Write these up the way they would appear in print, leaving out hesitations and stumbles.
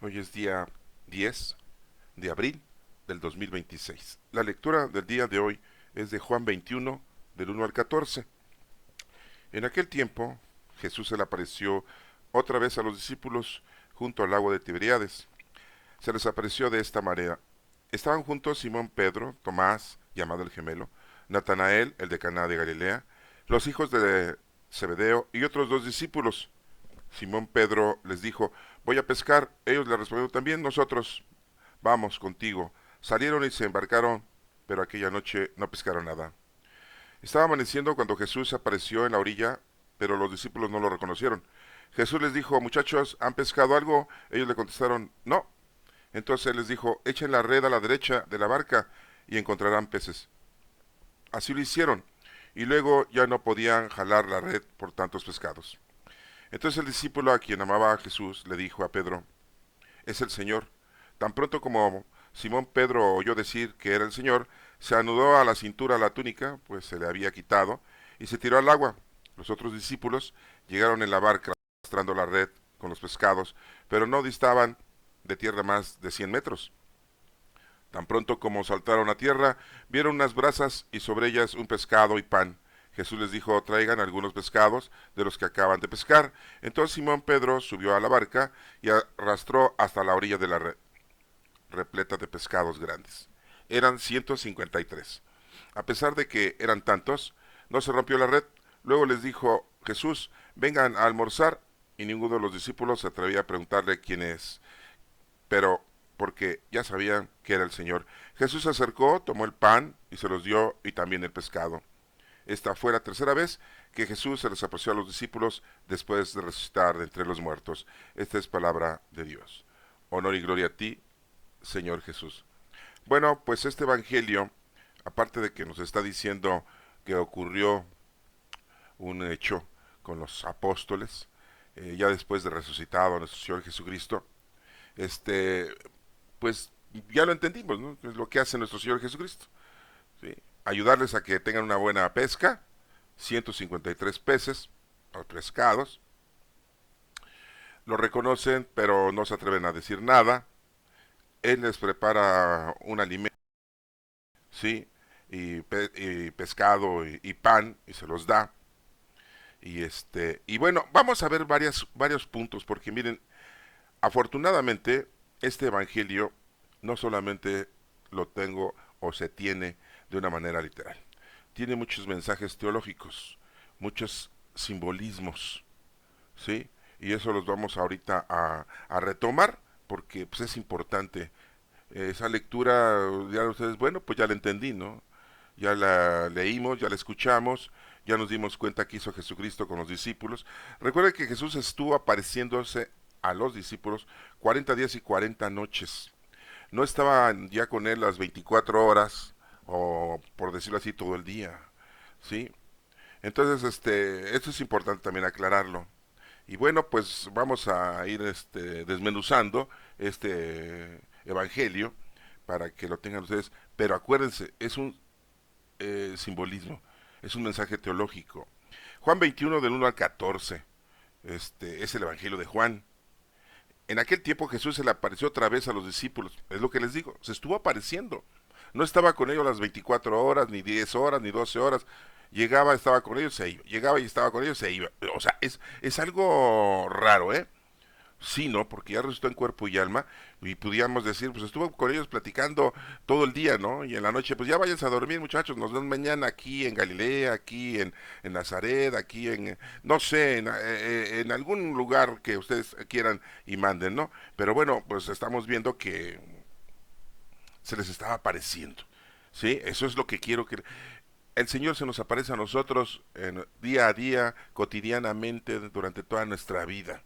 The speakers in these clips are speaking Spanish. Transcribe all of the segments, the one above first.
Hoy es día 10 de abril del 2026. La lectura del día de hoy es de Juan 21, del 1 al 14. En aquel tiempo, Jesús se le apareció otra vez a los discípulos junto al lago de Tiberíades. Se les apareció de esta manera. Estaban juntos Simón Pedro, Tomás, llamado el gemelo, Natanael, el de Caná de Galilea, los hijos de Zebedeo y otros dos discípulos. Simón Pedro les dijo: voy a pescar. Ellos le respondieron: también nosotros vamos contigo. Salieron y se embarcaron, pero aquella noche no pescaron nada. Estaba amaneciendo cuando Jesús apareció en la orilla, pero los discípulos no lo reconocieron. Jesús les dijo: muchachos, ¿han pescado algo? Ellos le contestaron: no. Entonces él les dijo: echen la red a la derecha de la barca y encontrarán peces. Así lo hicieron, y luego ya no podían jalar la red por tantos pescados. Entonces el discípulo a quien amaba a Jesús le dijo a Pedro: es el Señor. Tan pronto como Simón Pedro oyó decir que era el Señor, se anudó a la cintura la túnica, pues se le había quitado, y se tiró al agua. Los otros discípulos llegaron en la barca arrastrando la red con los pescados, pero no distaban de tierra más de 100 metros. Tan pronto como saltaron a tierra, vieron unas brasas y sobre ellas un pescado y pan. Jesús les dijo: traigan algunos pescados de los que acaban de pescar. Entonces Simón Pedro subió a la barca y arrastró hasta la orilla de la red, repleta de pescados grandes. Eran 153. A pesar de que eran tantos, no se rompió la red. Luego les dijo Jesús: vengan a almorzar, y ninguno de los discípulos se atrevía a preguntarle quién es, pero porque ya sabían que era el Señor. Jesús se acercó, tomó el pan y se los dio, y también el pescado. Esta fue la tercera vez que Jesús se les apareció a los discípulos después de resucitar de entre los muertos. Esta es palabra de Dios. Honor y gloria a ti, Señor Jesús. Bueno, pues este evangelio, aparte de que nos está diciendo que ocurrió un hecho con los apóstoles, ya después de resucitado nuestro Señor Jesucristo, este, pues ya lo entendimos, ¿no? Es lo que hace nuestro Señor Jesucristo, ¿sí? Ayudarles a que tengan una buena pesca, 153 peces, o pescados, lo reconocen, pero no se atreven a decir nada. Él les prepara un alimento, ¿sí? Y pescado y pan, y se los da. Y bueno, vamos a ver varios puntos, porque miren, afortunadamente, este evangelio no solamente lo tengo o se tiene de una manera literal. Tiene muchos mensajes teológicos, muchos simbolismos, ¿sí? Y eso los vamos ahorita a retomar, porque pues, es importante. Esa lectura, ya ustedes, bueno, pues ya la entendí, ¿no? Ya la leímos, ya la escuchamos, ya nos dimos cuenta que hizo Jesucristo con los discípulos. Recuerden que Jesús estuvo apareciéndose a los discípulos 40 días y 40 noches. No estaban ya con él las 24 horas, o por decirlo así, todo el día, ¿sí? Entonces, esto es importante también aclararlo. Y bueno, pues vamos a ir desmenuzando este evangelio para que lo tengan ustedes. Pero acuérdense, es un simbolismo, es un mensaje teológico. Juan 21 del 1 al 14, es el evangelio de Juan. En aquel tiempo Jesús se le apareció otra vez a los discípulos, es lo que les digo, se estuvo apareciendo. No estaba con ellos las 24 horas, ni 10 horas, ni 12 horas. Llegaba, estaba con ellos, se iba. Llegaba y estaba con ellos, se iba. O sea, es algo raro, ¿eh? Sí, ¿no? Porque ya resucitó en cuerpo y alma, y pudiéramos decir, pues estuvo con ellos platicando todo el día, ¿no? Y en la noche, pues ya váyanse a dormir, muchachos, nos vemos mañana aquí en Galilea, aquí en Nazaret, aquí en, no sé, en algún lugar que ustedes quieran y manden, ¿no? Pero bueno, pues estamos viendo que se les estaba apareciendo, ¿sí? Eso es lo que quiero que... El Señor se nos aparece a nosotros día a día, cotidianamente, durante toda nuestra vida.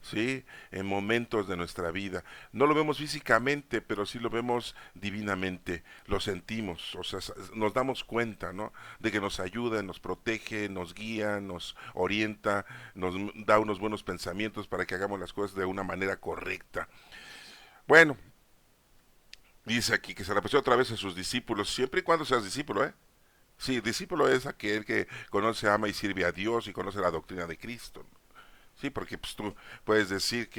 ¿Sí? En momentos de nuestra vida. No lo vemos físicamente, pero sí lo vemos divinamente, lo sentimos, o sea, nos damos cuenta, ¿no? De que nos ayuda, nos protege, nos guía, nos orienta, nos da unos buenos pensamientos para que hagamos las cosas de una manera correcta. Bueno, dice aquí que se repitió otra vez a sus discípulos, siempre y cuando seas discípulo, ¿eh? Sí, discípulo es aquel que conoce, ama y sirve a Dios y conoce la doctrina de Cristo. Sí, porque pues tú puedes decir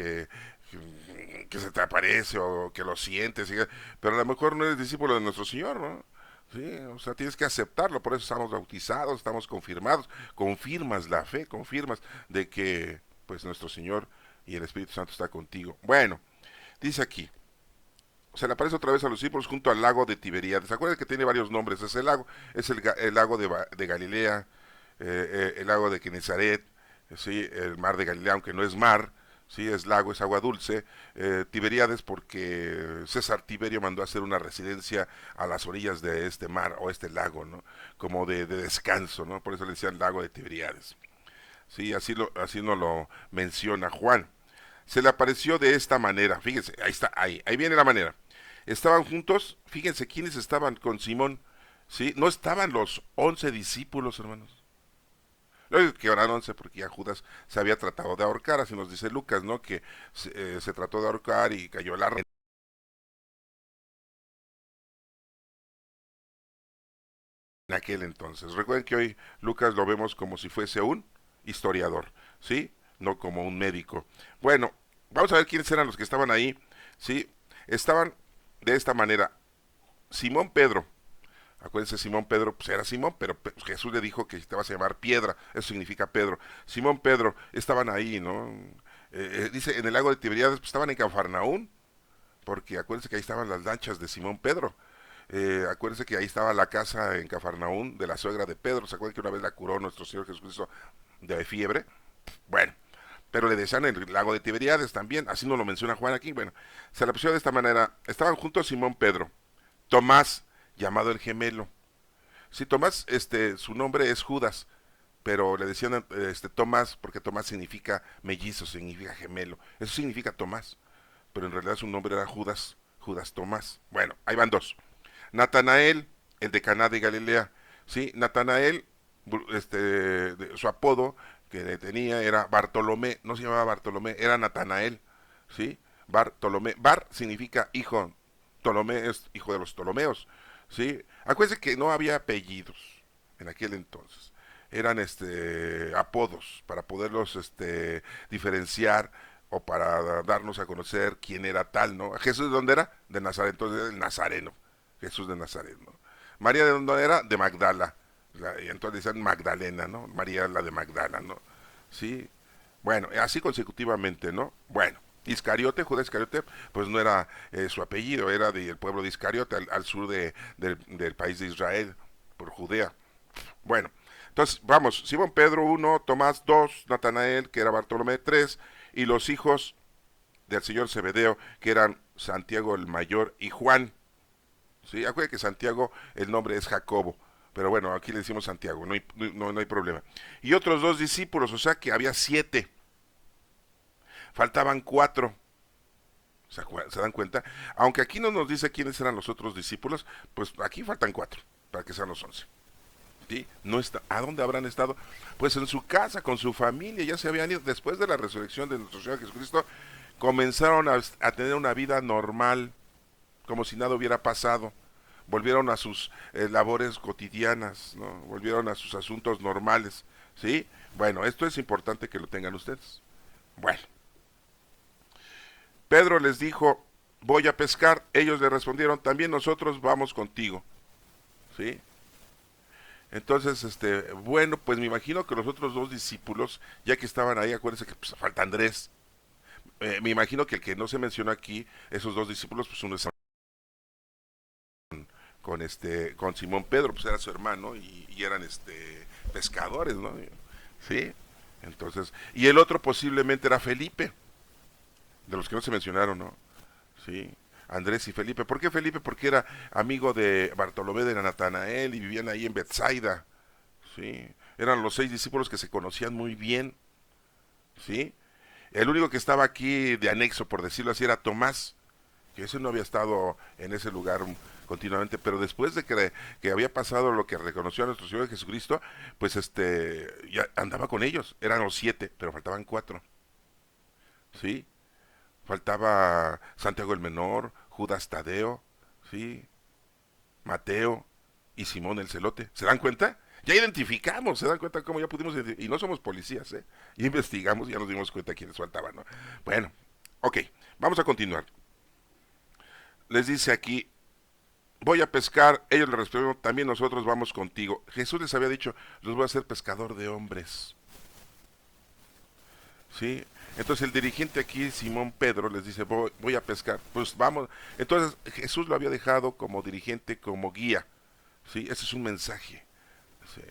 que se te aparece o que lo sientes, pero a lo mejor no eres discípulo de nuestro Señor, ¿no? Sí, o sea, tienes que aceptarlo, por eso estamos bautizados, estamos confirmados, confirmas la fe, confirmas de que pues nuestro Señor y el Espíritu Santo está contigo. Bueno, dice aquí, se le aparece otra vez a los discípulos junto al lago de Tiberíades. Acuérdense que tiene varios nombres ese lago, es el lago de Galilea, el lago de Genezaret, sí, el mar de Galilea, aunque no es mar, sí, es lago, es agua dulce. Tiberíades porque César Tiberio mandó a hacer una residencia a las orillas de este mar o este lago, ¿no? Como de descanso, ¿no? Por eso le decían lago de Tiberíades. Sí, así nos lo menciona Juan. Se le apareció de esta manera, fíjense, ahí está, ahí viene la manera. Estaban juntos, fíjense quiénes estaban con Simón, ¿sí? No estaban los 11 discípulos, hermanos. Luego que eran 11 porque ya Judas se había tratado de ahorcar, así nos dice Lucas, ¿no? Que se trató de ahorcar y cayó la en aquel entonces. Recuerden que hoy Lucas lo vemos como si fuese un historiador, ¿sí? No como un médico. Bueno, vamos a ver quiénes eran los que estaban ahí, ¿sí? Estaban de esta manera. Simón Pedro, acuérdense, Simón Pedro, pues era Simón, pero Jesús le dijo que te vas a llamar Piedra, eso significa Pedro. Simón Pedro, estaban ahí, ¿no? Dice, en el lago de Tiberíades, pues estaban en Cafarnaún, porque acuérdense que ahí estaban las lanchas de Simón Pedro. Acuérdense que ahí estaba la casa en Cafarnaún de la suegra de Pedro. ¿Se acuerdan que una vez la curó nuestro Señor Jesucristo de fiebre? Bueno, pero le decían el lago de Tiberíades también, así nos lo menciona Juan aquí. Bueno, se le puso de esta manera. Estaban juntos Simón Pedro, Tomás, llamado el gemelo. Sí, Tomás, su nombre es Judas, pero le decían Tomás porque Tomás significa mellizo, significa gemelo. Eso significa Tomás, pero en realidad su nombre era Judas, Judas Tomás. Bueno, ahí van dos. Natanael, el de Caná de Galilea. Sí, Natanael, su apodo que tenía era Bartolomé, no se llamaba Bartolomé, era Natanael. Sí, Bartolomé. Bar significa hijo, Ptolomé es hijo de los Ptolomeos. Sí, acuérdense que no había apellidos en aquel entonces. Eran apodos para poderlos diferenciar o para darnos a conocer quién era tal, ¿no? Jesús, ¿de dónde era? De Nazaret, entonces el nazareno. Jesús de Nazaret, ¿no? María, ¿de dónde era? De Magdala. Y entonces decían Magdalena, ¿no? María la de Magdala, ¿no? Sí. Bueno, así consecutivamente, ¿no? Bueno, Iscariote, Judas Iscariote, pues no era su apellido, era del pueblo de Iscariote, al sur del país de Israel, por Judea. Bueno, entonces vamos, Simón Pedro uno, Tomás 2, Natanael, que era Bartolomé 3, y los hijos del señor Zebedeo, que eran Santiago el mayor y Juan. ¿Sí? Acuérdense que Santiago, el nombre es Jacobo, pero bueno, aquí le decimos Santiago, no hay problema. Y otros dos discípulos, o sea que había 7, faltaban 4. ¿Se dan cuenta? Aunque aquí no nos dice quiénes eran los otros discípulos, pues aquí faltan 4 para que sean los 11. ¿Sí? No está, ¿a dónde habrán estado? Pues en su casa, con su familia, ya se habían ido. Después de la resurrección de nuestro Señor Jesucristo, comenzaron a tener una vida normal, como si nada hubiera pasado. Volvieron a sus labores cotidianas, ¿no? Volvieron a sus asuntos normales, ¿sí? Bueno, esto es importante que lo tengan ustedes. Bueno, Pedro les dijo, voy a pescar. Ellos le respondieron, también nosotros vamos contigo, ¿sí? Entonces, bueno, pues me imagino que los otros dos discípulos, ya que estaban ahí, acuérdense que pues, falta Andrés. Me imagino que el que no se menciona aquí, esos dos discípulos, pues uno es con Simón Pedro, pues era su hermano y eran pescadores, ¿no? Sí. Entonces, y el otro posiblemente era Felipe, de los que no se mencionaron, ¿no? Sí. Andrés y Felipe. ¿Por qué Felipe? Porque era amigo de Bartolomé de Natanael y vivían ahí en Bethsaida. Sí. Eran los 6 discípulos que se conocían muy bien. Sí. El único que estaba aquí de anexo, por decirlo así, era Tomás, que ese no había estado en ese lugar continuamente, pero después de que había pasado lo que reconoció a nuestro Señor Jesucristo, pues ya andaba con ellos, eran los 7, pero faltaban 4, ¿sí? Faltaba Santiago el Menor, Judas Tadeo, ¿sí? Mateo y Simón el Celote, ¿se dan cuenta? Ya identificamos, se dan cuenta cómo ya pudimos identificar, y no somos policías, ¿eh? Y investigamos y ya nos dimos cuenta quiénes faltaban, ¿no? Bueno, Ok, vamos a continuar. Les dice aquí, voy a pescar. Ellos le respondieron, también nosotros vamos contigo. Jesús les había dicho, los voy a hacer pescador de hombres. ¿Sí? Entonces el dirigente aquí, Simón Pedro, les dice, voy a pescar. Pues vamos. Entonces Jesús lo había dejado como dirigente, como guía. ¿Sí? Ese es un mensaje. ¿Sí?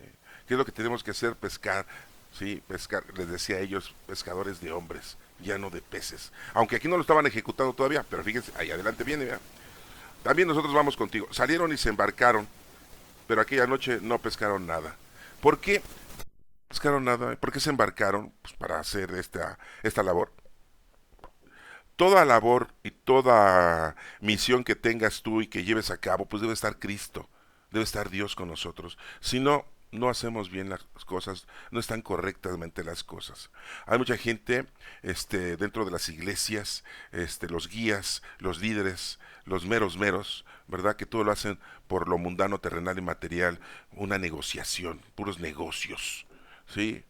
¿Qué es lo que tenemos que hacer? Pescar. Sí, pescar, les decía a ellos, pescadores de hombres, ya no de peces. Aunque aquí no lo estaban ejecutando todavía, pero fíjense, ahí adelante viene, ¿verdad? También nosotros vamos contigo. Salieron y se embarcaron, pero aquella noche no pescaron nada. ¿Por qué pescaron nada? ¿Por qué se embarcaron? Pues para hacer esta labor. Toda labor y toda misión que tengas tú y que lleves a cabo, pues debe estar Cristo, debe estar Dios con nosotros. Si no, no hacemos bien las cosas, no están correctamente las cosas. Hay mucha gente dentro de las iglesias, los guías, los líderes, los meros, ¿verdad? Que todo lo hacen por lo mundano, terrenal y material, una negociación, puros negocios, ¿sí?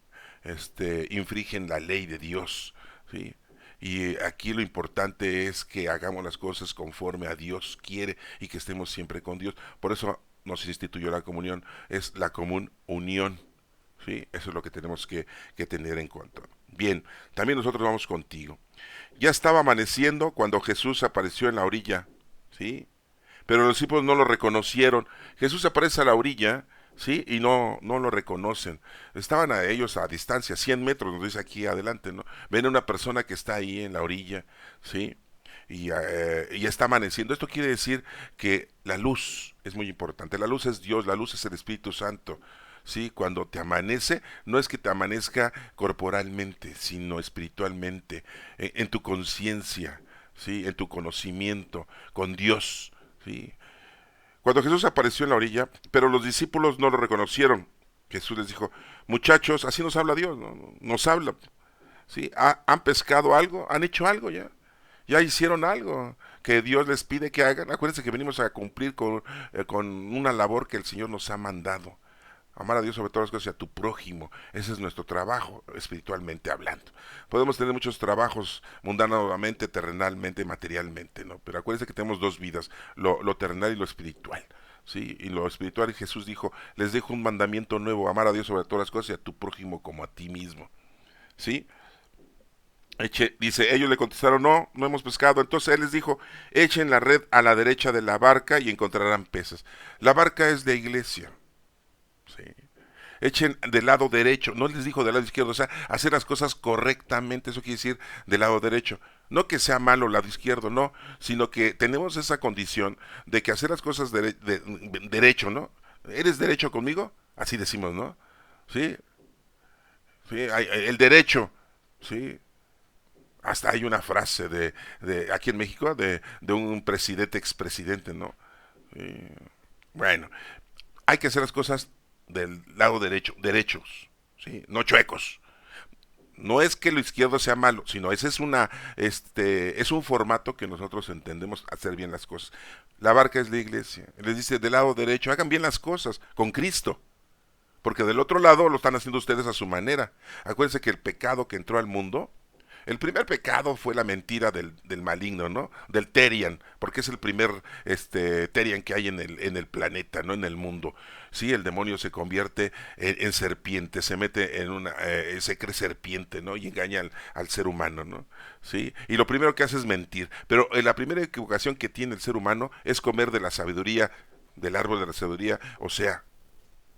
Infringen la ley de Dios, ¿sí? Y aquí lo importante es que hagamos las cosas conforme a Dios quiere y que estemos siempre con Dios. Por eso nos instituyó la comunión, es la común unión. ¿Sí? Eso es lo que tenemos que tener en cuenta. Bien, también nosotros vamos contigo. Ya estaba amaneciendo cuando Jesús apareció en la orilla, ¿sí? Pero los discípulos no lo reconocieron. Jesús aparece a la orilla, ¿sí? Y no lo reconocen. Estaban a ellos a distancia, 100 metros, nos dice aquí adelante, ¿no? Ven a una persona que está ahí en la orilla, ¿sí? Y está amaneciendo. Esto quiere decir que la luz es muy importante. La luz es Dios, la luz es el Espíritu Santo. Sí, cuando te amanece, no es que te amanezca corporalmente, sino espiritualmente, en tu conciencia, sí, en tu conocimiento con Dios, sí. Cuando Jesús apareció en la orilla, pero los discípulos no lo reconocieron. Jesús les dijo, muchachos, así nos habla Dios, nos habla, ¿sí? ¿Han pescado algo? ¿Han hecho algo ya? ¿Ya hicieron algo que Dios les pide que hagan? Acuérdense que venimos a cumplir con una labor que el Señor nos ha mandado. Amar a Dios sobre todas las cosas y a tu prójimo. Ese es nuestro trabajo, espiritualmente hablando. Podemos tener muchos trabajos mundanamente, terrenalmente, materialmente, ¿no? Pero acuérdense que tenemos dos vidas, lo terrenal y lo espiritual. ¿Sí? Y lo espiritual, Jesús dijo, les dejo un mandamiento nuevo, amar a Dios sobre todas las cosas y a tu prójimo como a ti mismo. ¿Sí? Dice, ellos le contestaron, no hemos pescado. Entonces él les dijo, echen la red a la derecha de la barca y encontrarán peces. La barca es de iglesia. Sí. Echen del lado derecho, no les dijo del lado izquierdo, o sea, hacer las cosas correctamente, eso quiere decir del lado derecho. No que sea malo el lado izquierdo, no, sino que tenemos esa condición de que hacer las cosas derecho, ¿no? ¿Eres derecho conmigo? Así decimos, ¿no? Sí, sí, el derecho, sí. Hasta hay una frase de aquí en México de un presidente, expresidente, ¿no? Sí. Bueno, hay que hacer las cosas del lado derecho, derechos, ¿sí? No chuecos. No es que lo izquierdo sea malo, sino ese es un formato que nosotros entendemos hacer bien las cosas. La barca es la iglesia. Les dice del lado derecho, hagan bien las cosas con Cristo. Porque del otro lado lo están haciendo ustedes a su manera. Acuérdense que el pecado que entró al mundo, el primer pecado fue la mentira del maligno, ¿no? Del Terian, porque es el primer Terian que hay en el planeta, no en el mundo. Sí, el demonio se convierte en serpiente, se mete se cree serpiente, ¿no? Y engaña al ser humano, ¿no? Sí, y lo primero que hace es mentir. Pero la primera equivocación que tiene el ser humano es comer de la sabiduría, del árbol de la sabiduría, o sea,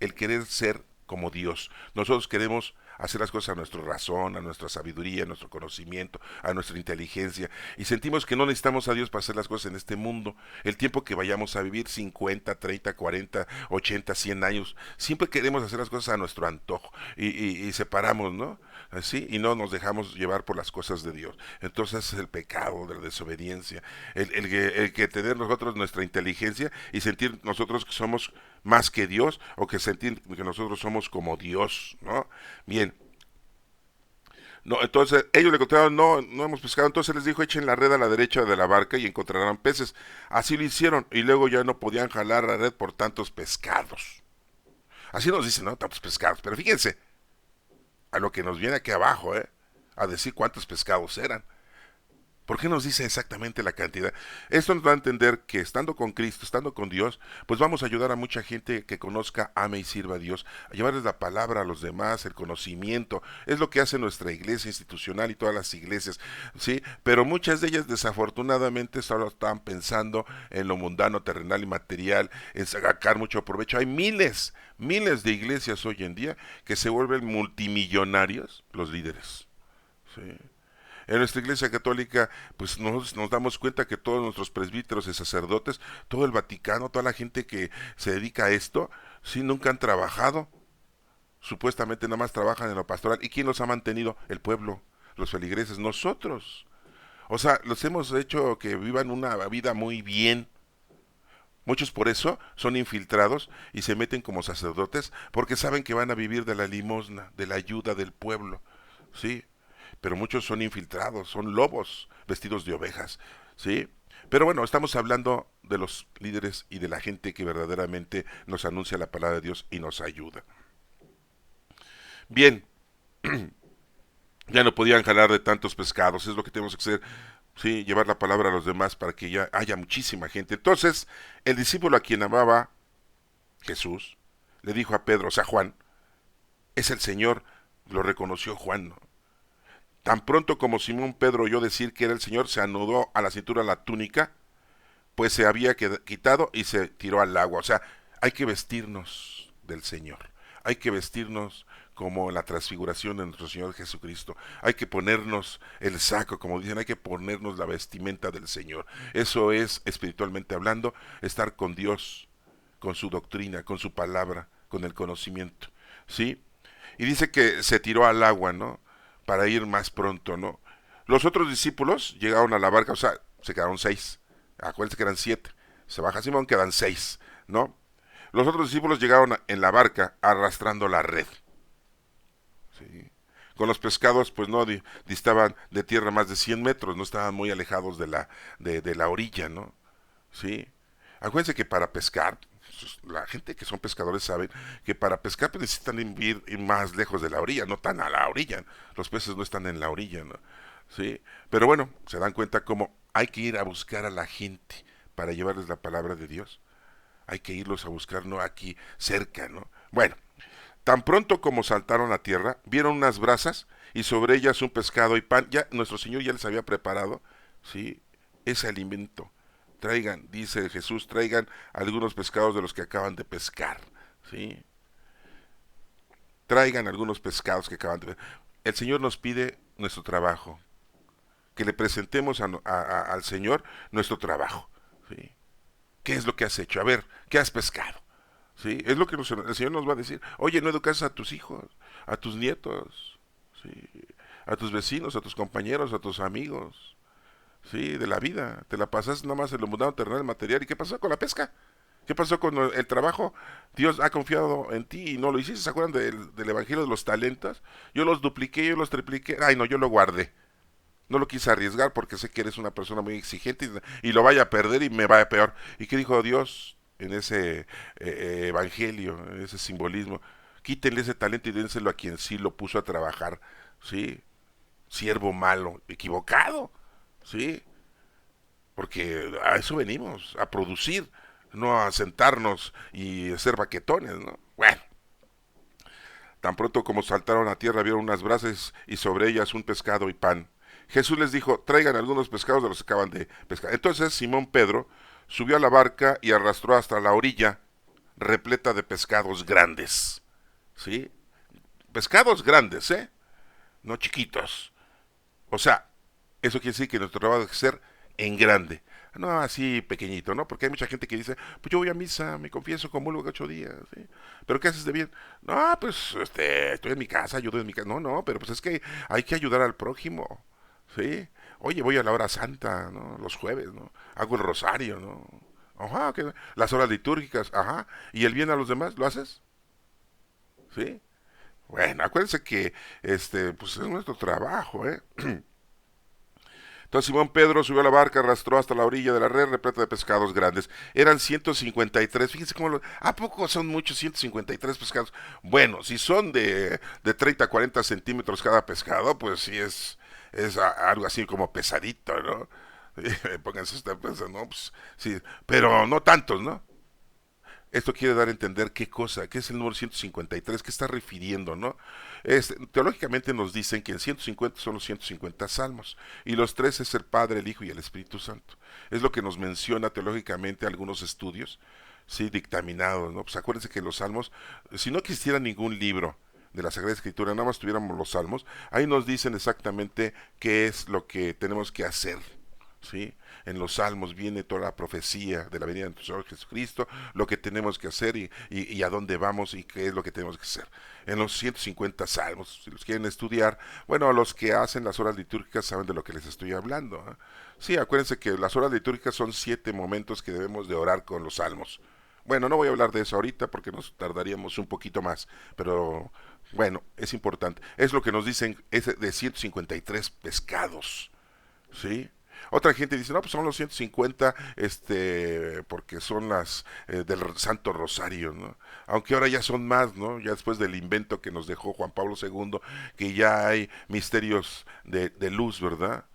el querer ser como Dios. Nosotros queremos hacer las cosas a nuestra razón, a nuestra sabiduría, a nuestro conocimiento, a nuestra inteligencia, y sentimos que no necesitamos a Dios para hacer las cosas en este mundo. El tiempo que vayamos a vivir, 50, 30, 40, 80, 100 años, siempre queremos hacer las cosas a nuestro antojo, y separamos, ¿no? Así, y no nos dejamos llevar por las cosas de Dios. Entonces es el pecado de la desobediencia, el que tener nosotros nuestra inteligencia y sentir nosotros que somos más que Dios, o que sentir que nosotros somos como Dios, ¿no? Bien, no, entonces ellos le contaron, no hemos pescado. Entonces les dijo, echen la red a la derecha de la barca y encontrarán peces. Así lo hicieron, y luego ya no podían jalar la red por tantos pescados. Así nos dicen, ¿no? Tantos pescados. Pero fíjense, a lo que nos viene aquí abajo, a decir cuántos pescados eran. ¿Por qué nos dice exactamente la cantidad? Esto nos va a entender que estando con Cristo, estando con Dios, pues vamos a ayudar a mucha gente que conozca, ame y sirva a Dios, a llevarles la palabra a los demás, el conocimiento. Es lo que hace nuestra iglesia institucional y todas las iglesias, ¿sí? Pero muchas de ellas desafortunadamente solo están pensando en lo mundano, terrenal y material, en sacar mucho provecho. Hay miles de iglesias hoy en día que se vuelven multimillonarios los líderes, ¿sí? En nuestra iglesia católica, pues nos damos cuenta que todos nuestros presbíteros y sacerdotes, todo el Vaticano, toda la gente que se dedica a esto, sí, nunca han trabajado. Supuestamente nada más trabajan en lo pastoral. ¿Y quién los ha mantenido? El pueblo, los feligreses, nosotros. O sea, los hemos hecho que vivan una vida muy bien. Muchos por eso son infiltrados y se meten como sacerdotes porque saben que van a vivir de la limosna, de la ayuda del pueblo. ¿Sí? Pero muchos son infiltrados, son lobos vestidos de ovejas, ¿sí? Pero bueno, estamos hablando de los líderes y de la gente que verdaderamente nos anuncia la palabra de Dios y nos ayuda. Bien, ya no podían jalar de tantos pescados, es lo que tenemos que hacer, sí, llevar la palabra a los demás para que ya haya muchísima gente. Entonces, el discípulo a quien amaba Jesús, le dijo a Pedro, o sea, Juan, es el Señor, lo reconoció Juan, ¿no? Tan pronto como Simón Pedro oyó decir que era el Señor, se anudó a la cintura la túnica, pues se había quitado y se tiró al agua. O sea, hay que vestirnos del Señor. Hay que vestirnos como la transfiguración de nuestro Señor Jesucristo. Hay que ponernos el saco, como dicen, hay que ponernos la vestimenta del Señor. Eso es, espiritualmente hablando, estar con Dios, con su doctrina, con su palabra, con el conocimiento. ¿Sí? Y dice que se tiró al agua, ¿no? Para ir más pronto, ¿no? Los otros discípulos llegaron a la barca, o sea, se quedaron 6. Acuérdense que eran 7. Se baja Simón, quedan 6, ¿no? Los otros discípulos llegaron en la barca arrastrando la red. ¿Sí? Con los pescados, pues no distaban de tierra más de 100 metros, no estaban muy alejados de la orilla, ¿no? ¿Sí? Acuérdense que para pescar, la gente que son pescadores saben que para pescar pues necesitan ir más lejos de la orilla, no tan a la orilla. Los peces no están en la orilla, ¿no? ¿Sí? Pero bueno, se dan cuenta cómo hay que ir a buscar a la gente para llevarles la palabra de Dios. Hay que irlos a buscar, no aquí cerca, ¿no? Bueno, tan pronto como saltaron a tierra, vieron unas brasas y sobre ellas un pescado y pan. Ya nuestro Señor ya les había preparado, ¿sí? Ese alimento. Traigan, dice Jesús, traigan algunos pescados de los que acaban de pescar, ¿sí? Traigan algunos pescados que acaban de pescar. El Señor nos pide nuestro trabajo, que le presentemos al Señor nuestro trabajo, ¿sí? ¿Qué es lo que has hecho? A ver, ¿qué has pescado? ¿Sí? Es lo que el Señor nos va a decir. Oye, no educas a tus hijos, a tus nietos, ¿sí? A tus vecinos, a tus compañeros, a tus amigos, ¿sí? De la vida. Te la pasas nada más en lo mundano, terrenal, material. ¿Y qué pasó con la pesca? ¿Qué pasó con el trabajo? Dios ha confiado en ti y no lo hiciste. ¿Se acuerdan del Evangelio de los talentos? Yo los dupliqué, yo los tripliqué. Ay, no, yo lo guardé. No lo quise arriesgar porque sé que eres una persona muy exigente y lo vaya a perder y me vaya peor. ¿Y qué dijo Dios en ese evangelio, en ese simbolismo? Quítenle ese talento y dénselo a quien sí lo puso a trabajar, ¿sí? Siervo malo, equivocado, ¿sí? Porque a eso venimos, a producir, no a sentarnos y ser baquetones, ¿no? Bueno, tan pronto como saltaron a tierra vieron unas brasas y sobre ellas un pescado y pan. Jesús les dijo, traigan algunos pescados de los que acaban de pescar. Entonces Simón Pedro subió a la barca y arrastró hasta la orilla, repleta de pescados grandes. ¿Sí? Pescados grandes, ¿eh? No chiquitos. O sea, eso quiere decir que nuestro trabajo debe ser en grande. No así pequeñito, ¿no? Porque hay mucha gente que dice, pues yo voy a misa, me confieso, comulgo 8 días, ¿sí? ¿Pero qué haces de bien? No, pues estoy en mi casa, ayudo en mi casa. No, no, pero pues es que hay que ayudar al prójimo, ¿sí? Oye, voy a la hora santa, ¿no? Los jueves, ¿no? Hago el rosario, ¿no? Ajá, las horas litúrgicas, ajá. ¿Y el bien a los demás lo haces? ¿Sí? Bueno, acuérdense que pues es nuestro trabajo, ¿eh? Entonces Simón Pedro subió a la barca, arrastró hasta la orilla de la red repleta de pescados grandes. Eran 153. Fíjense cómo ¿a poco son muchos 153 pescados? Bueno, si son de 30 a 40 centímetros cada pescado, pues sí es algo así como pesadito, ¿no? Pónganse ustedes pensando, no, pues sí, pero no tantos, ¿no? Esto quiere dar a entender qué cosa, qué es el número 153, qué está refiriendo, ¿no? Teológicamente nos dicen que en 150 son los 150 salmos, y los tres es el Padre, el Hijo y el Espíritu Santo. Es lo que nos menciona teológicamente algunos estudios, sí, dictaminados, ¿no? Pues acuérdense que los salmos, si no existiera ningún libro de la Sagrada Escritura, nada más tuviéramos los salmos, ahí nos dicen exactamente qué es lo que tenemos que hacer, ¿sí? En los salmos viene toda la profecía de la venida de nuestro Señor Jesucristo, lo que tenemos que hacer y a dónde vamos y qué es lo que tenemos que hacer. En los 150 salmos, si los quieren estudiar, bueno, los que hacen las horas litúrgicas saben de lo que les estoy hablando, ¿eh? Sí, acuérdense que las horas litúrgicas son 7 momentos que debemos de orar con los salmos. Bueno, no voy a hablar de eso ahorita porque nos tardaríamos un poquito más, pero bueno, es importante. Es lo que nos dicen, es de 153 pescados, ¿sí? Otra gente dice, no, pues son los 150, porque son las del Santo Rosario, ¿no? Aunque ahora ya son más, ¿no? Ya después del invento que nos dejó Juan Pablo II, que ya hay misterios de luz, ¿verdad?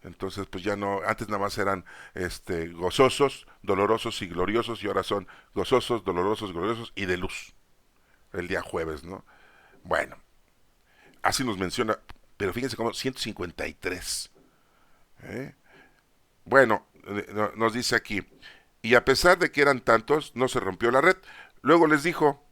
Entonces, pues ya no, antes nada más eran gozosos, dolorosos y gloriosos, y ahora son gozosos, dolorosos, gloriosos y de luz, el día jueves, ¿no? Bueno, así nos menciona, pero fíjense cómo 153, ¿eh? Bueno, nos dice aquí, y a pesar de que eran tantos, no se rompió la red. Luego les dijo,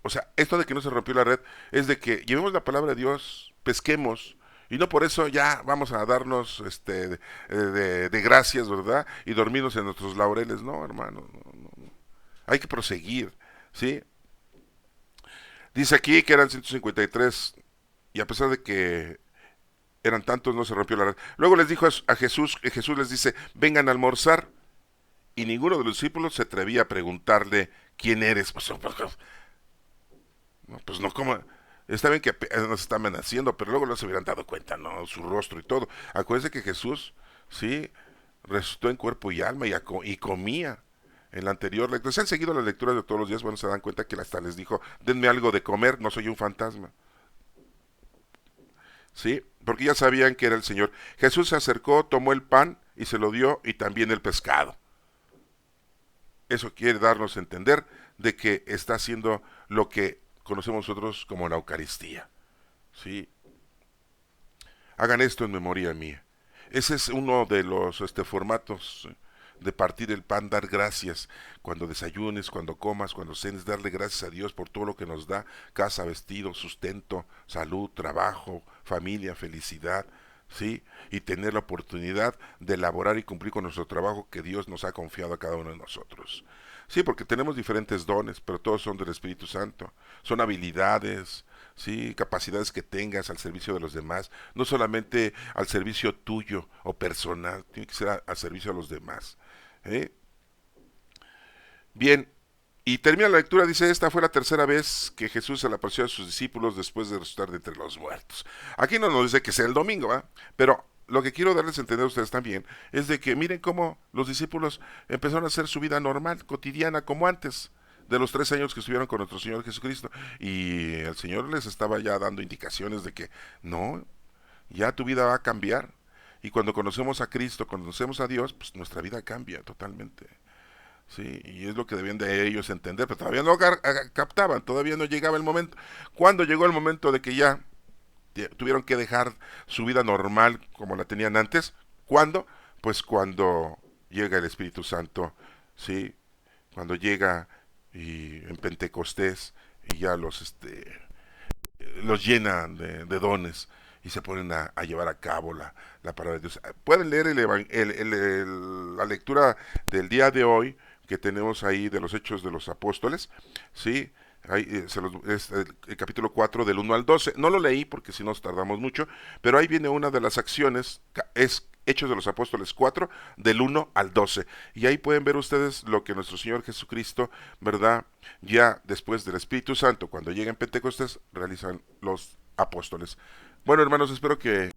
o sea, esto de que no se rompió la red es de que llevemos la palabra de Dios, pesquemos, y no por eso ya vamos a darnos de gracias, ¿verdad? Y dormirnos en nuestros laureles. No, hermano, no. Hay que proseguir, ¿sí? Dice aquí que eran 153 y a pesar de que eran tantos, no se rompió la red. Luego les dijo a Jesús, Jesús les dice, vengan a almorzar, y ninguno de los discípulos se atrevía a preguntarle quién eres. Pues no, como, está bien que nos están haciendo, pero luego no se hubieran dado cuenta, ¿no? Su rostro y todo. Acuérdense que Jesús, sí, resucitó en cuerpo y alma y comía. En la anterior lectura, si han seguido las lecturas de todos los días, bueno, se dan cuenta que hasta les dijo, denme algo de comer, no soy un fantasma. ¿Sí? Porque ya sabían que era el Señor. Jesús se acercó, tomó el pan y se lo dio y también el pescado. Eso quiere darnos a entender de que está haciendo lo que conocemos nosotros como la Eucaristía. ¿Sí? Hagan esto en memoria mía. Ese es uno de los formatos de partir el pan, dar gracias cuando desayunes, cuando comas, cuando cenes, darle gracias a Dios por todo lo que nos da, casa, vestido, sustento, salud, trabajo, familia, felicidad, ¿sí? Y tener la oportunidad de elaborar y cumplir con nuestro trabajo que Dios nos ha confiado a cada uno de nosotros. Sí, porque tenemos diferentes dones, pero todos son del Espíritu Santo. Son habilidades, sí, capacidades que tengas al servicio de los demás, no solamente al servicio tuyo o personal, tiene que ser al servicio de los demás. ¿Eh? Bien, y termina la lectura, dice, esta fue la tercera vez que Jesús se le apareció a sus discípulos después de resucitar de entre los muertos. Aquí no nos dice que sea el domingo, ¿eh? Pero lo que quiero darles a entender a ustedes también es de que miren cómo los discípulos empezaron a hacer su vida normal, cotidiana, como antes de los 3 años que estuvieron con nuestro Señor Jesucristo. Y el Señor les estaba ya dando indicaciones de que no, ya tu vida va a cambiar. Y cuando conocemos a Cristo, conocemos a Dios, pues nuestra vida cambia totalmente. Sí, y es lo que debían de ellos entender, pero todavía no captaban, todavía no llegaba el momento. Cuando llegó el momento de que ya tuvieron que dejar su vida normal como la tenían antes, ¿cuándo? Pues cuando llega el Espíritu Santo, sí, cuando llega y en Pentecostés y ya los llenan de dones y se ponen a llevar a cabo la palabra de Dios. Pueden leer la lectura del día de hoy que tenemos ahí de los Hechos de los Apóstoles, ¿sí? Ahí, es el capítulo 4 del 1 al 12. No lo leí porque si nos tardamos mucho, pero ahí viene una de las acciones, es Hechos de los Apóstoles 4, del 1 al 12. Y ahí pueden ver ustedes lo que nuestro Señor Jesucristo, ¿verdad? Ya después del Espíritu Santo, cuando llega en Pentecostés, realizan los apóstoles. Bueno, hermanos, espero que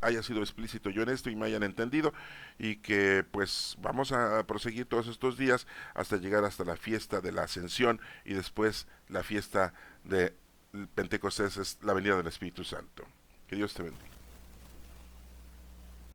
haya sido explícito yo en esto y me hayan entendido y que pues vamos a proseguir todos estos días hasta llegar hasta la fiesta de la Ascensión y después la fiesta de Pentecostés, es la venida del Espíritu Santo. Que Dios te bendiga.